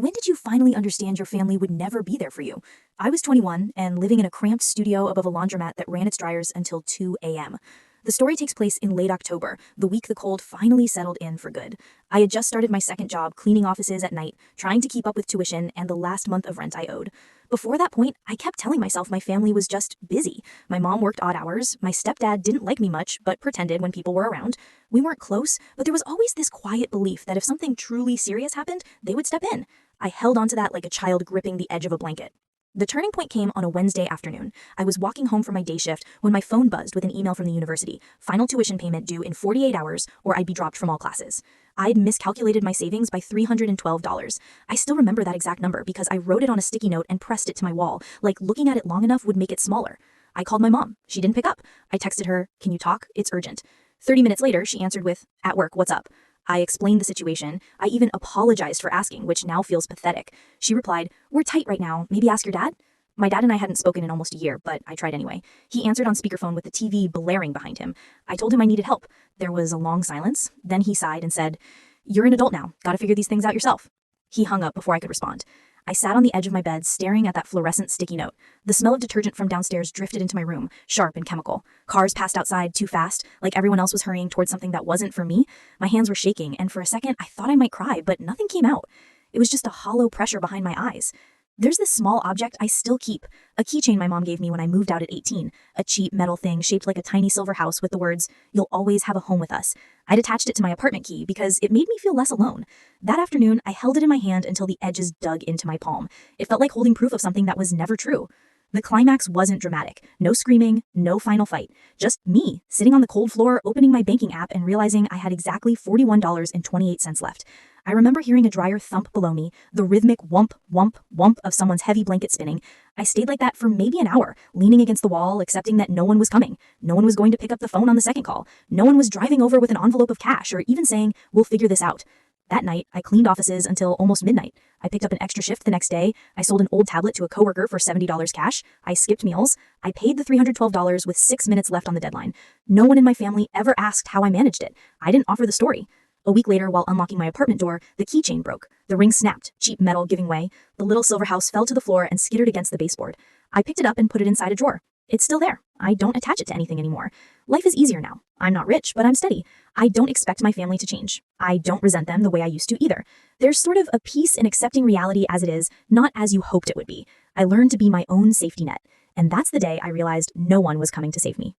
When did you finally understand your family would never be there for you? I was 21 and living in a cramped studio above a laundromat that ran its dryers until 2 a.m. The story takes place in late October, the week the cold finally settled in for good. I had just started my second job cleaning offices at night, trying to keep up with tuition and the last month of rent I owed. Before that point, I kept telling myself my family was just busy. My mom worked odd hours, my stepdad didn't like me much, but pretended when people were around. We weren't close, but there was always this quiet belief that if something truly serious happened, they would step in. I held onto that like a child gripping the edge of a blanket. The turning point came on a Wednesday afternoon. I was walking home from my day shift when my phone buzzed with an email from the university. Final tuition payment due in 48 hours or I'd be dropped from all classes. I'd miscalculated my savings by $312. I still remember that exact number because I wrote it on a sticky note and pressed it to my wall, like looking at it long enough would make it smaller. I called my mom. She didn't pick up. I texted her, "Can you talk? It's urgent." 30 minutes later, she answered with, "At work, what's up?" I explained the situation. I even apologized for asking, which now feels pathetic. She replied, "We're tight right now. Maybe ask your dad?" My dad and I hadn't spoken in almost a year, but I tried anyway. He answered on speakerphone with the TV blaring behind him. I told him I needed help. There was a long silence. Then he sighed and said, "You're an adult now. Gotta figure these things out yourself." He hung up before I could respond. I sat on the edge of my bed, staring at that fluorescent sticky note. The smell of detergent from downstairs drifted into my room, sharp and chemical. Cars passed outside too fast, like everyone else was hurrying towards something that wasn't for me. My hands were shaking, and for a second, I thought I might cry, but nothing came out. It was just a hollow pressure behind my eyes. There's this small object I still keep, a keychain my mom gave me when I moved out at 18, a cheap metal thing shaped like a tiny silver house with the words, "You'll always have a home with us." I'd attached it to my apartment key because it made me feel less alone. That afternoon, I held it in my hand until the edges dug into my palm. It felt like holding proof of something that was never true. The climax wasn't dramatic. No screaming, no final fight. Just me, sitting on the cold floor, opening my banking app and realizing I had exactly $41.28 left. I remember hearing a dryer thump below me, the rhythmic whump, whump, whump of someone's heavy blanket spinning. I stayed like that for maybe an hour, leaning against the wall, accepting that no one was coming. No one was going to pick up the phone on the second call. No one was driving over with an envelope of cash or even saying, "We'll figure this out." That night, I cleaned offices until almost midnight. I picked up an extra shift the next day. I sold an old tablet to a coworker for $70 cash. I skipped meals. I paid the $312 with 6 minutes left on the deadline. No one in my family ever asked how I managed it. I didn't offer the story. A week later, while unlocking my apartment door, the keychain broke. The ring snapped, cheap metal giving way. The little silver house fell to the floor and skittered against the baseboard. I picked it up and put it inside a drawer. It's still there. I don't attach it to anything anymore. Life is easier now. I'm not rich, but I'm steady. I don't expect my family to change. I don't resent them the way I used to either. There's sort of a peace in accepting reality as it is, not as you hoped it would be. I learned to be my own safety net. And that's the day I realized no one was coming to save me.